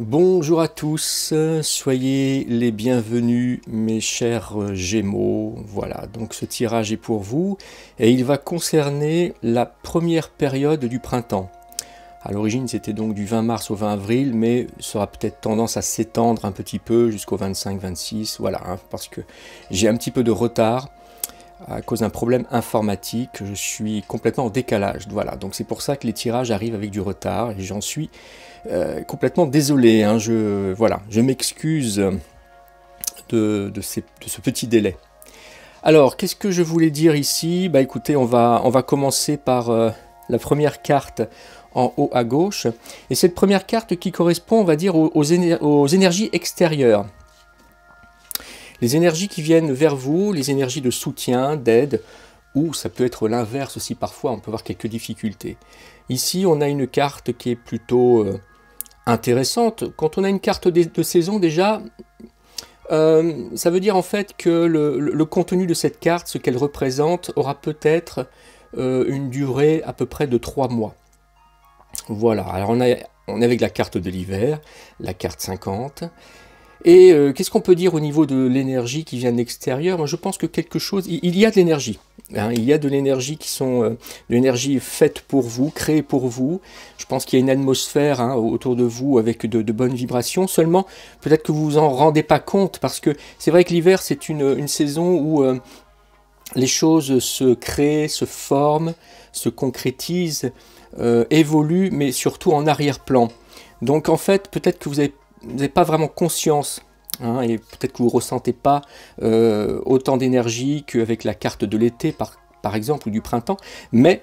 Bonjour à tous, soyez les bienvenus mes chers Gémeaux. Voilà, donc ce tirage est pour vous et il va concerner la première période du printemps. À l'origine c'était donc du 20 mars au 20 avril, mais ça aura peut-être tendance à s'étendre un petit peu jusqu'au 25-26, voilà, parce que j'ai un petit peu de retard à cause d'un problème informatique, je suis complètement en décalage, voilà, donc c'est pour ça que les tirages arrivent avec du retard et j'en suis complètement désolé, voilà, je m'excuse de ce petit délai. Alors, qu'est-ce que je voulais dire ici? Bah écoutez, on va commencer par la première carte en haut à gauche, et cette première carte qui correspond, on va dire, aux énergies extérieures. Les énergies qui viennent vers vous, les énergies de soutien, d'aide, ou ça peut être l'inverse aussi parfois, on peut avoir quelques difficultés. Ici, on a une carte qui est plutôt intéressante. Quand on a une carte de saison déjà, ça veut dire en fait que le contenu de cette carte, ce qu'elle représente, aura peut-être une durée à peu près de 3 mois. Voilà, alors on est avec la carte de l'hiver, la carte 50. Et qu'est-ce qu'on peut dire au niveau de l'énergie qui vient de l'extérieur? Moi, je pense que quelque chose, il y a de l'énergie. Il y a de l'énergie qui sont de l'énergie faite pour vous, créée pour vous. Je pense qu'il y a une atmosphère autour de vous avec de bonnes vibrations. Seulement, peut-être que vous vous en rendez pas compte, parce que c'est vrai que l'hiver, c'est une saison où les choses se créent, se forment, se concrétisent, évoluent, mais surtout en arrière-plan. Donc en fait, peut-être que vous n'avez pas vraiment conscience, et peut-être que vous ne ressentez pas autant d'énergie qu'avec la carte de l'été, par exemple, ou du printemps, mais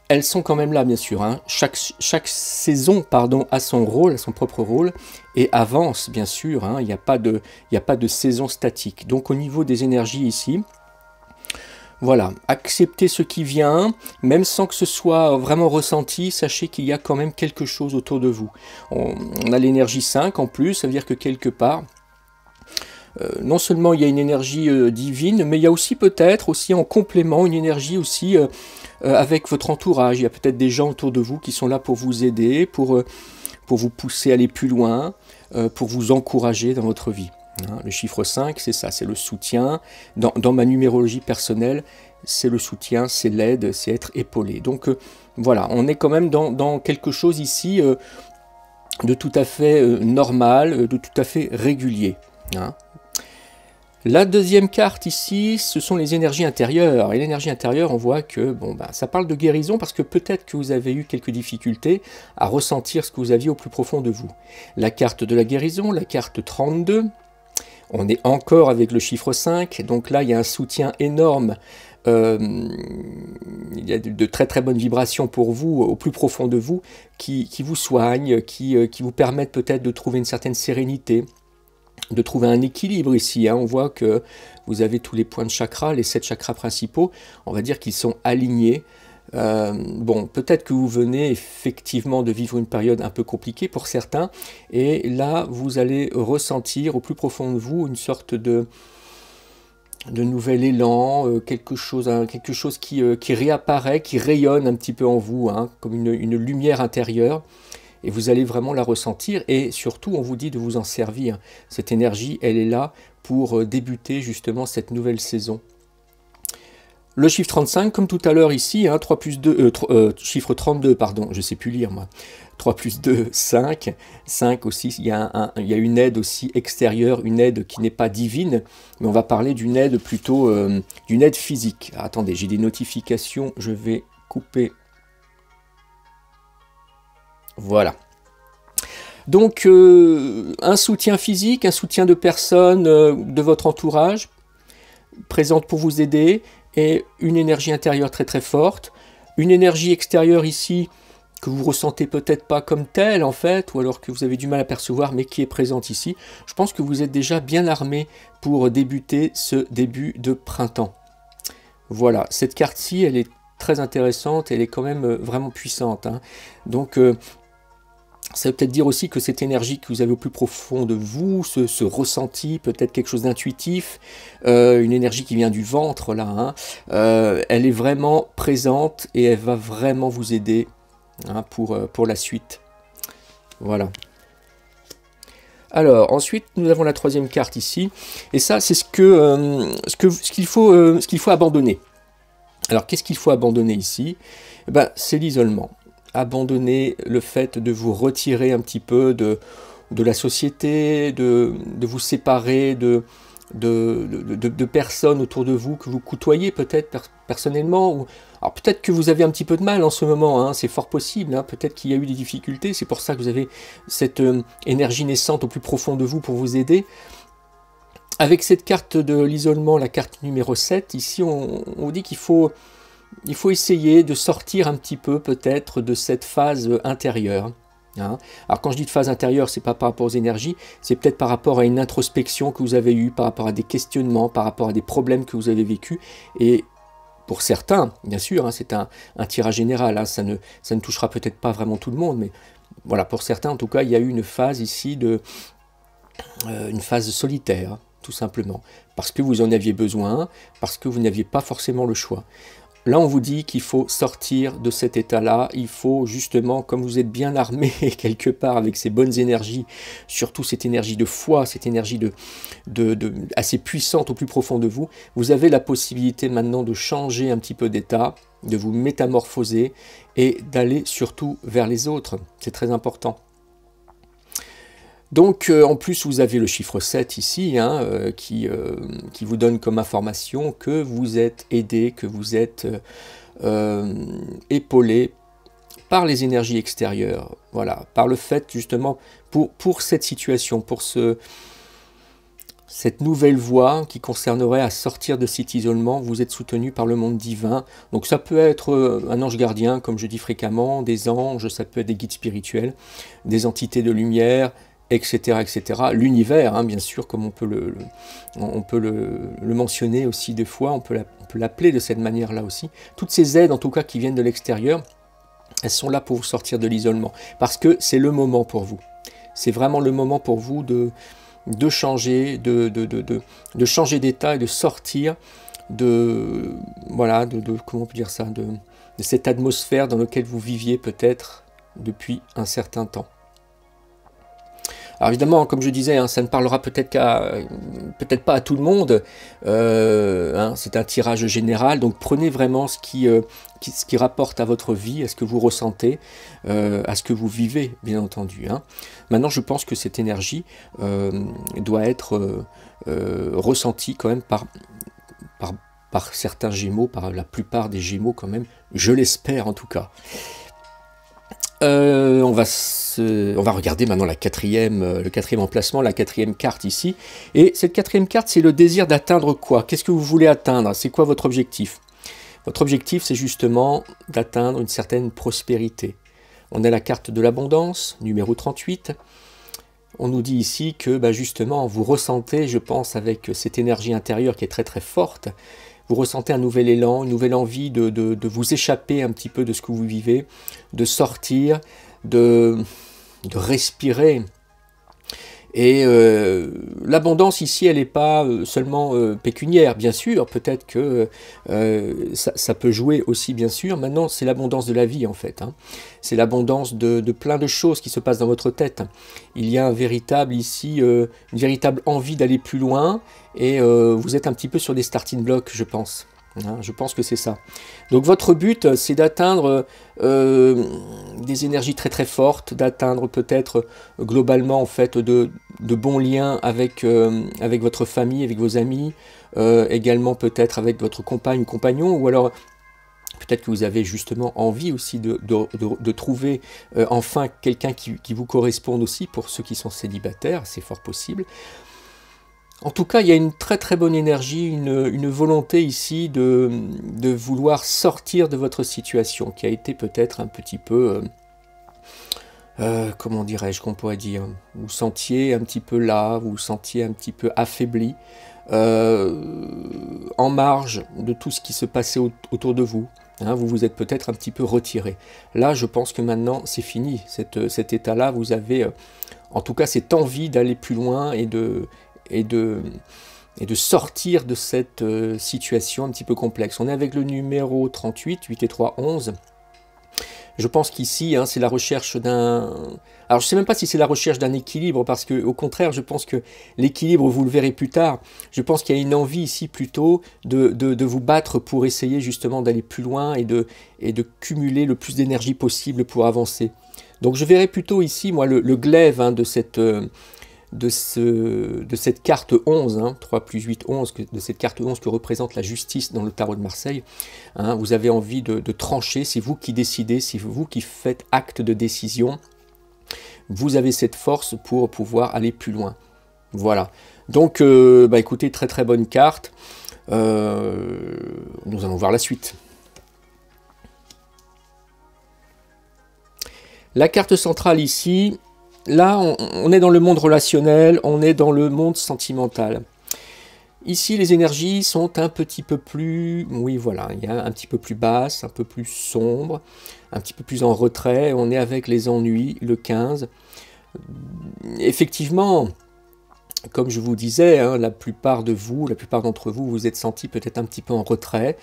elles sont quand même là, bien sûr. Chaque saison, a son rôle, a son propre rôle, et avance, bien sûr. Il n'y a pas de saison statique. Donc au niveau des énergies ici, voilà, acceptez ce qui vient, même sans que ce soit vraiment ressenti, sachez qu'il y a quand même quelque chose autour de vous. On a l'énergie 5 en plus, ça veut dire que quelque part, non seulement il y a une énergie divine, mais il y a aussi peut-être, aussi en complément, une énergie aussi avec votre entourage. Il y a peut-être des gens autour de vous qui sont là pour vous aider, pour vous pousser à aller plus loin, pour vous encourager dans votre vie. Le chiffre 5, c'est ça, c'est le soutien. Dans ma numérologie personnelle, c'est le soutien, c'est l'aide, c'est être épaulé. Donc voilà, on est quand même dans quelque chose ici de tout à fait normal, de tout à fait régulier. La deuxième carte ici, ce sont les énergies intérieures. Et l'énergie intérieure, on voit que ça parle de guérison parce que peut-être que vous avez eu quelques difficultés à ressentir ce que vous aviez au plus profond de vous. La carte de la guérison, la carte 32. On est encore avec le chiffre 5, donc là il y a un soutien énorme, il y a de très très bonnes vibrations pour vous, au plus profond de vous, qui vous soignent, qui vous permettent peut-être de trouver une certaine sérénité, de trouver un équilibre ici. On voit que vous avez tous les points de chakra, les 7 chakras principaux, on va dire qu'ils sont alignés. Bon, peut-être que vous venez effectivement de vivre une période un peu compliquée pour certains, et là vous allez ressentir au plus profond de vous une sorte de nouvel élan, quelque chose qui réapparaît, qui rayonne un petit peu en vous, comme une lumière intérieure, et vous allez vraiment la ressentir, et surtout on vous dit de vous en servir. Cette énergie, elle est là pour débuter justement cette nouvelle saison. Le chiffre 35, comme tout à l'heure ici, 3 plus 2, chiffre 32, pardon, je ne sais plus lire moi. 3 plus 2, 5. 5 aussi, il y a une aide aussi extérieure, une aide qui n'est pas divine, mais on va parler d'une aide plutôt, d'une aide physique. Alors, attendez, j'ai des notifications, je vais couper. Voilà. Donc, un soutien physique, un soutien de personnes de votre entourage, présentes pour vous aider, et une énergie intérieure très très forte, une énergie extérieure ici que vous ressentez peut-être pas comme telle en fait, ou alors que vous avez du mal à percevoir, mais qui est présente ici. Je pense que vous êtes déjà bien armé pour débuter ce début de printemps. Voilà, cette carte-ci, elle est très intéressante, elle est quand même vraiment puissante. Donc, ça veut peut-être dire aussi que cette énergie que vous avez au plus profond de vous, ce ressenti, peut-être quelque chose d'intuitif, une énergie qui vient du ventre, là, elle est vraiment présente et elle va vraiment vous aider pour la suite. Voilà. Alors, ensuite, nous avons la troisième carte ici, et ça, c'est ce qu'il faut abandonner. Alors, qu'est-ce qu'il faut abandonner ici? Eh ben, c'est l'isolement. Abandonner le fait de vous retirer un petit peu de la société, de vous séparer de personnes autour de vous que vous côtoyez peut-être personnellement. Alors peut-être que vous avez un petit peu de mal en ce moment, hein, c'est fort possible, hein, peut-être qu'il y a eu des difficultés, c'est pour ça que vous avez cette énergie naissante au plus profond de vous pour vous aider. Avec cette carte de l'isolement, la carte numéro 7, ici on dit qu'il faut essayer de sortir un petit peu peut-être de cette phase intérieure. Hein. Alors quand je dis de phase intérieure, c'est pas par rapport aux énergies, c'est peut-être par rapport à une introspection que vous avez eue, par rapport à des questionnements, par rapport à des problèmes que vous avez vécus. Et pour certains, bien sûr, hein, c'est un tirage général, hein, ça ne touchera peut-être pas vraiment tout le monde, mais voilà, pour certains en tout cas, il y a eu une phase ici une phase solitaire, hein, tout simplement, parce que vous en aviez besoin, parce que vous n'aviez pas forcément le choix. Là, on vous dit qu'il faut sortir de cet état-là, il faut justement, comme vous êtes bien armé quelque part avec ces bonnes énergies, surtout cette énergie de foi, cette énergie assez puissante au plus profond de vous, vous avez la possibilité maintenant de changer un petit peu d'état, de vous métamorphoser et d'aller surtout vers les autres. C'est très important. Donc, en plus, vous avez le chiffre 7 ici, hein, qui vous donne comme information que vous êtes aidé, que vous êtes épaulé par les énergies extérieures. Voilà, par le fait, justement, pour cette situation, pour cette nouvelle voie qui concernerait à sortir de cet isolement, vous êtes soutenu par le monde divin. Donc, ça peut être un ange gardien, comme je dis fréquemment, des anges, ça peut être des guides spirituels, des entités de lumière, etc., etc. L'univers, hein, bien sûr, comme on peut le mentionner aussi des fois, on peut l'appeler de cette manière-là aussi. Toutes ces aides, en tout cas, qui viennent de l'extérieur, elles sont là pour vous sortir de l'isolement, parce que c'est le moment pour vous. C'est vraiment le moment pour vous de changer, de changer d'état et de sortir voilà, comment on peut dire ça, de cette atmosphère dans laquelle vous viviez peut-être depuis un certain temps. Alors évidemment, comme je disais, hein, ça ne parlera peut-être pas à tout le monde, hein, c'est un tirage général, donc prenez vraiment ce qui rapporte à votre vie, à ce que vous ressentez, à ce que vous vivez, bien entendu. Hein. Maintenant, je pense que cette énergie doit être ressentie quand même par certains Gémeaux, par la plupart des Gémeaux quand même, je l'espère en tout cas. On va regarder maintenant le quatrième emplacement, la quatrième carte ici. Et cette quatrième carte, c'est le désir d'atteindre quoi? Qu'est-ce que vous voulez atteindre? C'est quoi votre objectif? Votre objectif, c'est justement d'atteindre une certaine prospérité. On a la carte de l'abondance, numéro 38. On nous dit ici que justement, vous ressentez, je pense, avec cette énergie intérieure qui est très très forte, vous ressentez un nouvel élan, une nouvelle envie de vous échapper un petit peu de ce que vous vivez, de sortir, de respirer. Et l'abondance ici, elle n'est pas seulement pécuniaire, bien sûr, peut-être que ça peut jouer aussi, bien sûr. Maintenant, c'est l'abondance de la vie, en fait. Hein. C'est l'abondance de plein de choses qui se passent dans votre tête. Il y a une véritable envie d'aller plus loin, et vous êtes un petit peu sur des starting blocks, je pense. Hein, je pense que c'est ça. Donc votre but, c'est d'atteindre des énergies très très fortes, d'atteindre peut-être globalement en fait de bons liens avec votre famille, avec vos amis, également peut-être avec votre compagne ou compagnon, ou alors peut-être que vous avez justement envie aussi de trouver enfin quelqu'un qui vous corresponde aussi, pour ceux qui sont célibataires, c'est fort possible. En tout cas, il y a une très très bonne énergie, une volonté ici de vouloir sortir de votre situation, qui a été peut-être un petit peu, comment dirais-je, qu'on pourrait dire, vous vous sentiez un petit peu là, vous vous sentiez un petit peu affaibli, en marge de tout ce qui se passait autour de vous. Hein, vous vous êtes peut-être un petit peu retiré. Là, je pense que maintenant, c'est fini. Cet état-là, vous avez, en tout cas, cette envie d'aller plus loin et de sortir de cette situation un petit peu complexe. On est avec le numéro 38, 8 et 3, 11. Je pense qu'ici, hein, c'est la recherche d'un... Alors je ne sais même pas si c'est la recherche d'un équilibre, parce que au contraire, je pense que l'équilibre, vous le verrez plus tard, je pense qu'il y a une envie ici plutôt de vous battre pour essayer justement d'aller plus loin et de cumuler le plus d'énergie possible pour avancer. Donc je verrai plutôt ici, moi, le glaive, hein, de cette carte 11, hein, 3 plus 8, 11, de cette carte 11 que représente la justice dans le tarot de Marseille. Hein, vous avez envie de trancher, c'est vous qui décidez, c'est vous qui faites acte de décision. Vous avez cette force pour pouvoir aller plus loin. Voilà. Donc, écoutez, très très bonne carte. Nous allons voir la suite. La carte centrale ici, là, on est dans le monde relationnel, on est dans le monde sentimental. Ici, les énergies sont un petit peu plus, oui, voilà, il y a un petit peu plus basse, un peu plus sombre, un petit peu plus en retrait. On est avec les ennuis, le 15. Effectivement, comme je vous disais, hein, la plupart d'entre vous, vous êtes sentis peut-être un petit peu en retrait,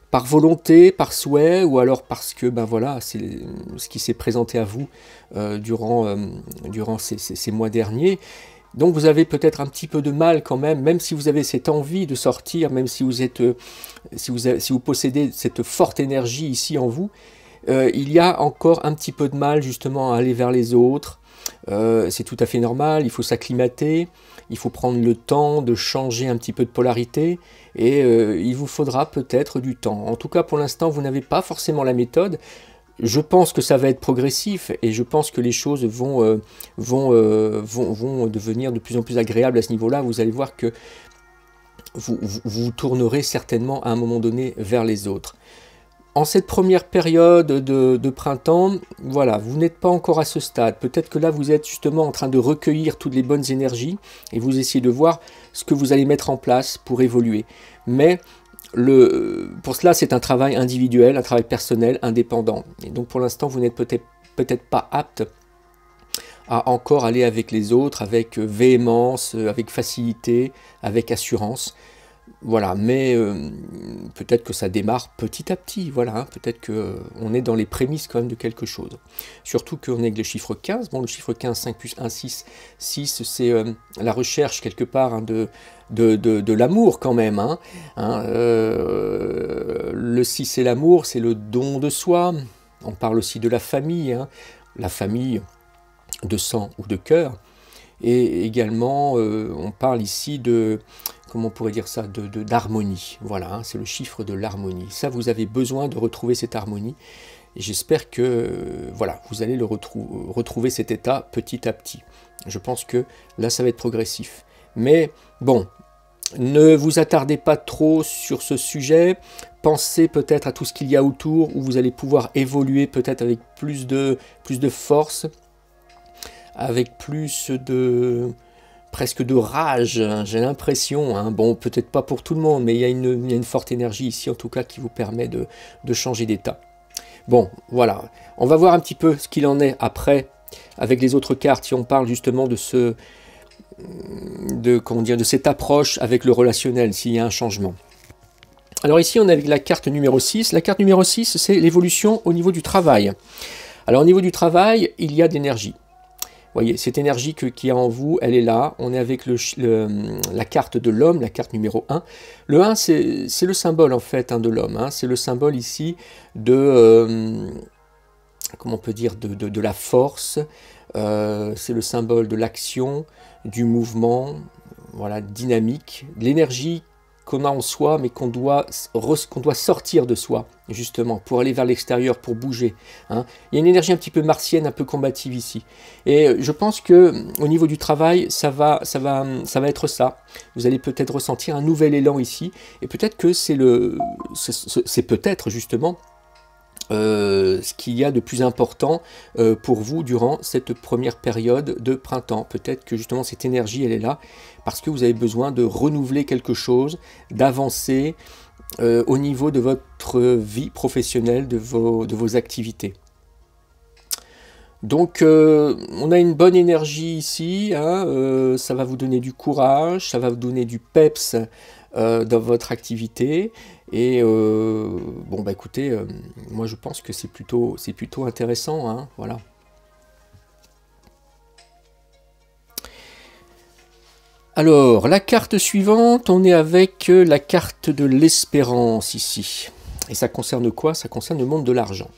par volonté, par souhait, ou alors parce que, ben voilà, c'est ce qui s'est présenté à vous durant ces mois derniers. Donc vous avez peut-être un petit peu de mal quand même si vous avez cette envie de sortir, même si vous êtes, si vous possédez cette forte énergie ici en vous, il y a encore un petit peu de mal justement à aller vers les autres. C'est tout à fait normal, il faut s'acclimater, il faut prendre le temps de changer un petit peu de polarité, et il vous faudra peut-être du temps. En tout cas, pour l'instant, vous n'avez pas forcément la méthode. Je pense que ça va être progressif, et je pense que les choses vont devenir de plus en plus agréables à ce niveau-là. Vous allez voir que vous tournerez certainement à un moment donné vers les autres. En cette première période de printemps, voilà, vous n'êtes pas encore à ce stade. Peut-être que là, vous êtes justement en train de recueillir toutes les bonnes énergies et vous essayez de voir ce que vous allez mettre en place pour évoluer. Mais pour cela, c'est un travail individuel, un travail personnel, indépendant. Et donc, pour l'instant, vous n'êtes peut-être pas apte à encore aller avec les autres, avec véhémence, avec facilité, avec assurance. Voilà, mais peut-être que ça démarre petit à petit, voilà, hein, peut-être qu'on est dans les prémices quand même de quelque chose. Surtout qu'on est avec le chiffre 15, bon, le chiffre 15, 5 plus 1, 6, 6, c'est la recherche quelque part, hein, de l'amour quand même, hein, le 6 c'est l'amour, c'est le don de soi, on parle aussi de la famille, hein, la famille de sang ou de cœur, et également on parle ici de... Comment on pourrait dire ça, d'harmonie. Voilà, hein, c'est le chiffre de l'harmonie. Ça, vous avez besoin de retrouver cette harmonie. Et j'espère que voilà, vous allez retrouver cet état petit à petit. Je pense que là, ça va être progressif. Mais bon, ne vous attardez pas trop sur ce sujet. Pensez peut-être à tout ce qu'il y a autour, où vous allez pouvoir évoluer peut-être avec plus de force, avec plus de... presque de rage, hein, j'ai l'impression, hein. Bon, peut-être pas pour tout le monde, mais il y a une forte énergie ici, en tout cas, qui vous permet de changer d'état. Bon, voilà, on va voir un petit peu ce qu'il en est après, avec les autres cartes, si on parle justement de cette approche avec le relationnel, s'il y a un changement. Alors ici, on est avec la carte numéro 6. La carte numéro 6, c'est l'évolution au niveau du travail. Alors au niveau du travail, il y a d'énergie. Voyez, cette énergie qu'il y a en vous, elle est là. On est avec la carte de l'homme, la carte numéro 1. Le 1, c'est le symbole en fait, hein, de l'homme. Hein. C'est le symbole ici de, comment on peut dire, de la force. C'est le symbole de l'action, du mouvement, voilà, dynamique, de l'énergie qu'on a en soi, mais qu'on doit sortir de soi, justement, pour aller vers l'extérieur, pour bouger. Hein. Il y a une énergie un petit peu martienne, un peu combative ici. Et je pense que au niveau du travail, ça va être ça. Vous allez peut-être ressentir un nouvel élan ici, et peut-être que c'est peut-être justement ce qu'il y a de plus important pour vous durant cette première période de printemps. Peut-être que justement cette énergie, elle est là parce que vous avez besoin de renouveler quelque chose, d'avancer au niveau de votre vie professionnelle, de vos activités. Donc on a une bonne énergie ici, hein, ça va vous donner du courage, ça va vous donner du peps dans votre activité. Et bon, bah écoutez, moi je pense que c'est plutôt intéressant, hein, voilà. Alors, la carte suivante, on est avec la carte de l'espérance ici. Et ça concerne quoi? Ça concerne le monde de l'argent.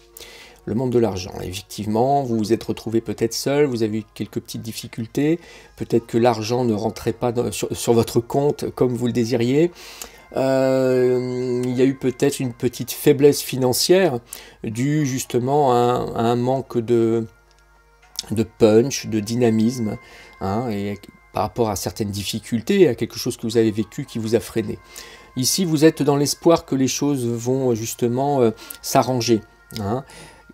Le monde de l'argent. Effectivement, vous vous êtes retrouvé peut-être seul, vous avez eu quelques petites difficultés, peut-être que l'argent ne rentrait pas sur votre compte comme vous le désiriez. Il y a eu peut-être une petite faiblesse financière due justement à un manque de punch, de dynamisme, hein, et par rapport à certaines difficultés, à quelque chose que vous avez vécu qui vous a freiné. Ici, vous êtes dans l'espoir que les choses vont justement s'arranger. Hein.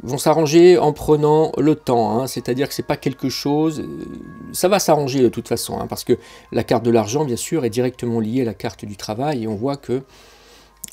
Vont s'arranger en prenant le temps, hein. C'est-à-dire que c'est pas quelque chose, ça va s'arranger de toute façon, hein, parce que la carte de l'argent, bien sûr, est directement liée à la carte du travail, et on voit que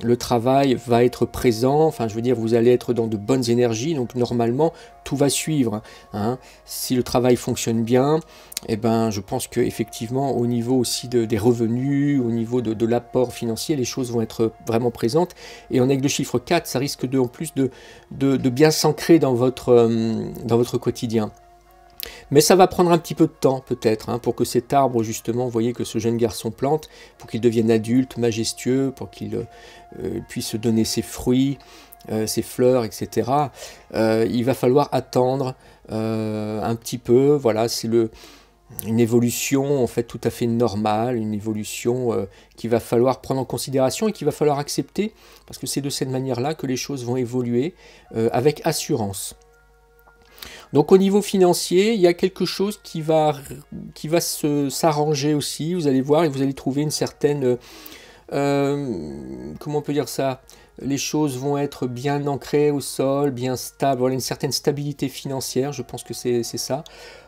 le travail va être présent, enfin je veux dire, vous allez être dans de bonnes énergies, donc normalement tout va suivre, hein. Si le travail fonctionne bien, eh ben, je pense qu'effectivement au niveau aussi des revenus, au niveau de l'apport financier, les choses vont être vraiment présentes, et on est avec le chiffre 4, ça risque en plus de bien s'ancrer dans votre quotidien. Mais ça va prendre un petit peu de temps peut-être, hein, pour que cet arbre justement, vous voyez que ce jeune garçon plante, pour qu'il devienne adulte, majestueux, pour qu'il puisse donner ses fruits, ses fleurs, etc. Il va falloir attendre un petit peu, voilà, c'est une évolution en fait tout à fait normale, une évolution qu'il va falloir prendre en considération et qu'il va falloir accepter, parce que c'est de cette manière-là que les choses vont évoluer avec assurance. Donc au niveau financier, il y a quelque chose qui va s'arranger aussi, vous allez voir, et vous allez trouver une certaine, comment on peut dire ça, les choses vont être bien ancrées au sol, bien stables, voilà, une certaine stabilité financière, je pense que c'est ça.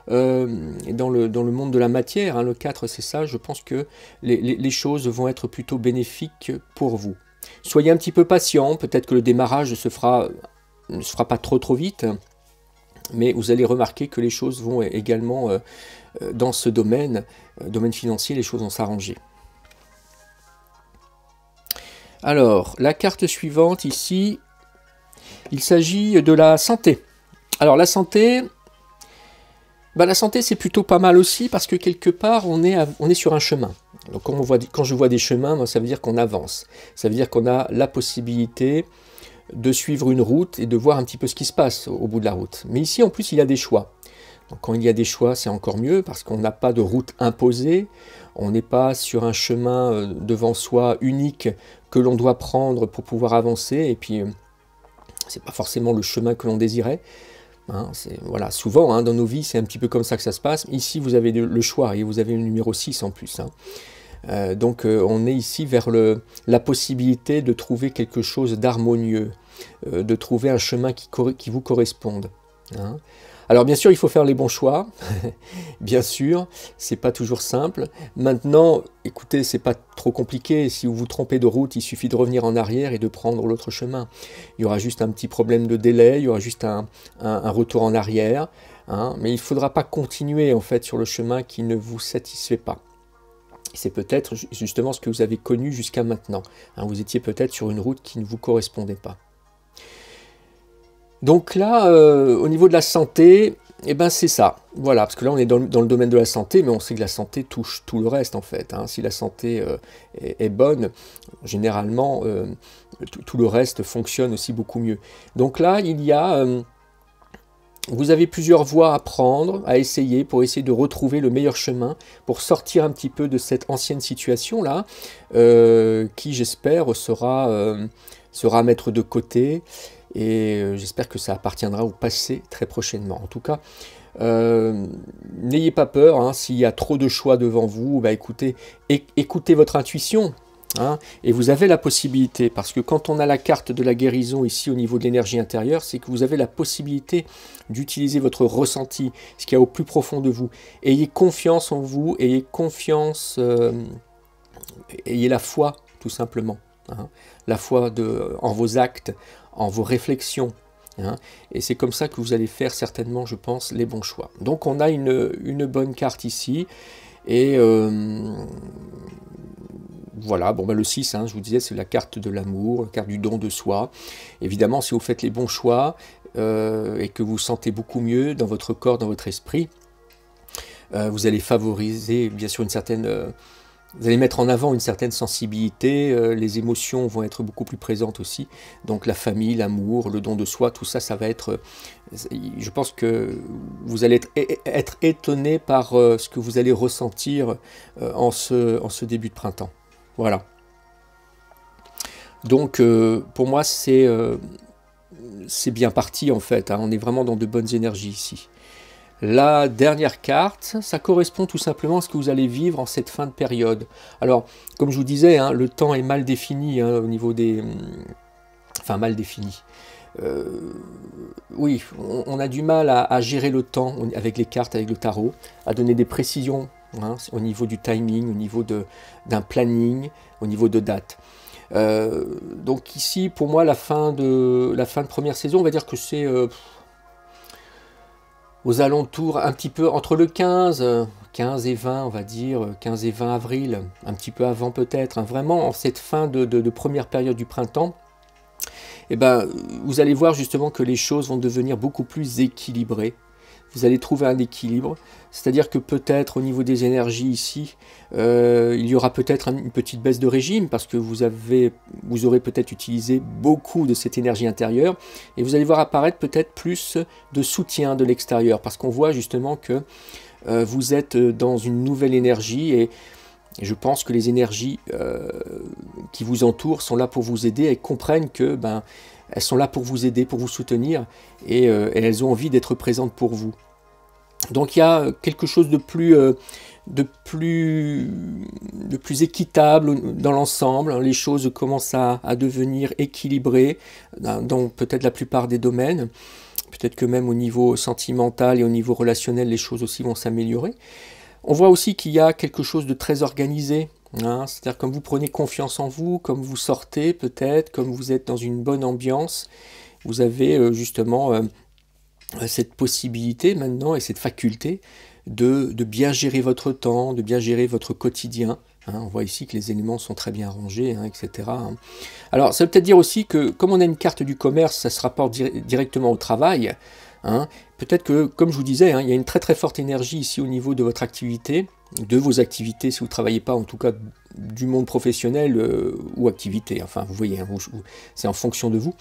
Dans le monde de la matière, hein, le 4 c'est ça, je pense que les choses vont être plutôt bénéfiques pour vous. Soyez un petit peu patient, peut-être que le démarrage ne se fera pas trop vite, mais vous allez remarquer que les choses vont également, dans ce domaine financier, les choses vont s'arranger. Alors, la carte suivante ici, il s'agit de la santé. Alors la santé c'est plutôt pas mal aussi, parce que quelque part on est sur un chemin. Donc quand je vois des chemins, moi, ça veut dire qu'on avance. Ça veut dire qu'on a la possibilité de suivre une route et de voir un petit peu ce qui se passe au bout de la route. Mais ici, en plus, il y a des choix. Donc, quand il y a des choix, c'est encore mieux, parce qu'on n'a pas de route imposée, on n'est pas sur un chemin devant soi unique que l'on doit prendre pour pouvoir avancer, et puis c'est pas forcément le chemin que l'on désirait. Hein, voilà, souvent, hein, dans nos vies, c'est un petit peu comme ça que ça se passe. Ici, vous avez le choix, et vous avez le numéro 6 en plus. Hein. Donc on est ici vers la possibilité de trouver quelque chose d'harmonieux, de trouver un chemin qui vous corresponde. Hein. Alors bien sûr, il faut faire les bons choix, bien sûr, c'est pas toujours simple. Maintenant, écoutez, c'est pas trop compliqué, si vous vous trompez de route, il suffit de revenir en arrière et de prendre l'autre chemin. Il y aura juste un petit problème de délai, il y aura juste un retour en arrière, hein, mais il ne faudra pas continuer en fait sur le chemin qui ne vous satisfait pas. C'est peut-être justement ce que vous avez connu jusqu'à maintenant. Hein, vous étiez peut-être sur une route qui ne vous correspondait pas. Donc là, au niveau de la santé, eh ben c'est ça. Voilà, parce que là on est dans le domaine de la santé, mais on sait que la santé touche tout le reste en fait. Hein. Si la santé est bonne, généralement tout le reste fonctionne aussi beaucoup mieux. Donc là, il y a... vous avez plusieurs voies à prendre, à essayer, pour essayer de retrouver le meilleur chemin, pour sortir un petit peu de cette ancienne situation-là, qui, j'espère, sera à mettre de côté, et j'espère que ça appartiendra au passé très prochainement. En tout cas, n'ayez pas peur, hein, s'il y a trop de choix devant vous, bah, écoutez votre intuition. Hein, et vous avez la possibilité, parce que quand on a la carte de la guérison ici au niveau de l'énergie intérieure, c'est que vous avez la possibilité d'utiliser votre ressenti, ce qu'il y a au plus profond de vous. Ayez confiance en vous, ayez confiance, ayez la foi tout simplement. Hein, la foi en vos actes, en vos réflexions. Hein, et c'est comme ça que vous allez faire certainement, je pense, les bons choix. Donc on a une bonne carte ici, et... voilà, bon, bah, le 6, hein, je vous disais, c'est la carte de l'amour, la carte du don de soi. Évidemment, si vous faites les bons choix et que vous vous sentez beaucoup mieux dans votre corps, dans votre esprit, vous allez favoriser, bien sûr, une certaine... vous allez mettre en avant une certaine sensibilité, les émotions vont être beaucoup plus présentes aussi. Donc la famille, l'amour, le don de soi, tout ça, ça va être... je pense que vous allez être étonné par ce que vous allez ressentir en ce début de printemps. Voilà. Donc pour moi, c'est bien parti en fait, hein. On est vraiment dans de bonnes énergies ici. La dernière carte, ça correspond tout simplement à ce que vous allez vivre en cette fin de période. Alors, comme je vous disais, hein, le temps est mal défini hein, au niveau des... Enfin, mal défini. Oui, on a du mal à gérer le temps avec les cartes, avec le tarot, à donner des précisions hein, au niveau du timing, au niveau d'un planning, au niveau de date. Donc ici, pour moi, la fin de première saison, on va dire que c'est... aux alentours, un petit peu entre le 15 et 20, on va dire, 15 et 20 avril, un petit peu avant peut-être, hein, vraiment en cette fin de première période du printemps, et ben, vous allez voir justement que les choses vont devenir beaucoup plus équilibrées. Vous allez trouver un équilibre, c'est-à-dire que peut-être au niveau des énergies ici, il y aura peut-être une petite baisse de régime parce que vous aurez peut-être utilisé beaucoup de cette énergie intérieure et vous allez voir apparaître peut-être plus de soutien de l'extérieur parce qu'on voit justement que vous êtes dans une nouvelle énergie et je pense que les énergies qui vous entourent sont là pour vous aider et comprennent que elles sont là pour vous aider, pour vous soutenir et elles ont envie d'être présentes pour vous. Donc il y a quelque chose de plus équitable dans l'ensemble. Les choses commencent à devenir équilibrées dans peut-être la plupart des domaines. Peut-être que même au niveau sentimental et au niveau relationnel, les choses aussi vont s'améliorer. On voit aussi qu'il y a quelque chose de très organisé. Hein, c'est-à-dire comme vous prenez confiance en vous, comme vous sortez peut-être, comme vous êtes dans une bonne ambiance, vous avez justement cette possibilité maintenant et cette faculté de bien gérer votre temps, de bien gérer votre quotidien. Hein, on voit ici que les éléments sont très bien rangés, hein, etc. Hein. Alors ça veut peut-être dire aussi que comme on a une carte du commerce, ça se rapporte directement au travail. Hein, peut-être que, comme je vous disais, hein, il y a une très très forte énergie ici au niveau de votre activité, de vos activités, si vous ne travaillez pas, en tout cas du monde professionnel ou activité. Enfin, vous voyez, hein, c'est en fonction de vous.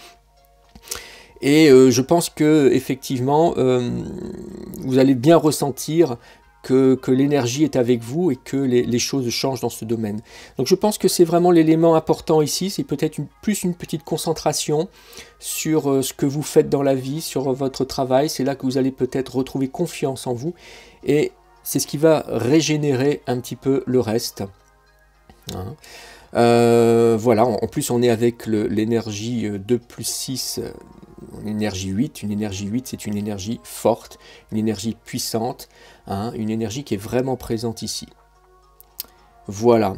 Et je pense que effectivement, vous allez bien ressentir que l'énergie est avec vous et que les choses changent dans ce domaine. Donc je pense que c'est vraiment l'élément important ici, c'est peut-être plus une petite concentration sur ce que vous faites dans la vie, sur votre travail. C'est là que vous allez peut-être retrouver confiance en vous et c'est ce qui va régénérer un petit peu le reste. Hein. Voilà, en plus on est avec l'énergie 2 plus 6, une énergie 8. Une énergie 8, c'est une énergie forte, une énergie puissante, hein, une énergie qui est vraiment présente ici. Voilà.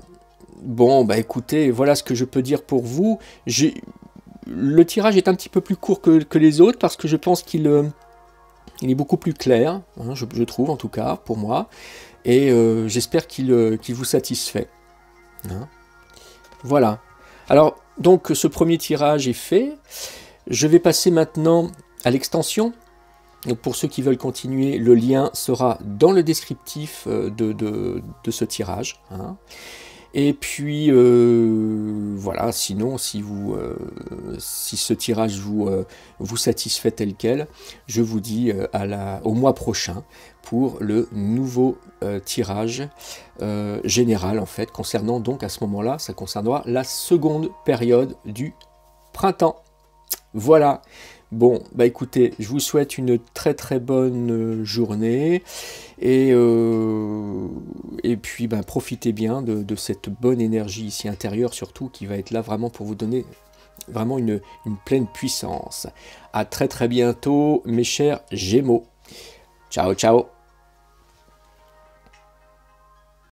Bon, bah écoutez, voilà ce que je peux dire pour vous. Le tirage est un petit peu plus court que les autres parce que je pense qu'il est beaucoup plus clair, hein, je trouve en tout cas, pour moi. Et j'espère qu'il vous satisfait. Hein. Voilà. Alors, donc, ce premier tirage est fait. Je vais passer maintenant à l'extension. Donc, pour ceux qui veulent continuer, le lien sera dans le descriptif de ce tirage. Hein. Et puis, voilà, sinon, si ce tirage vous satisfait tel quel, je vous dis au mois prochain pour le nouveau tirage général, en fait, concernant donc à ce moment-là, ça concernera la seconde période du printemps. Voilà. Bon, bah écoutez, je vous souhaite une très très bonne journée et puis bah, profitez bien de cette bonne énergie ici intérieure surtout qui va être là vraiment pour vous donner vraiment une pleine puissance. À très très bientôt mes chers Gémeaux. Ciao ciao.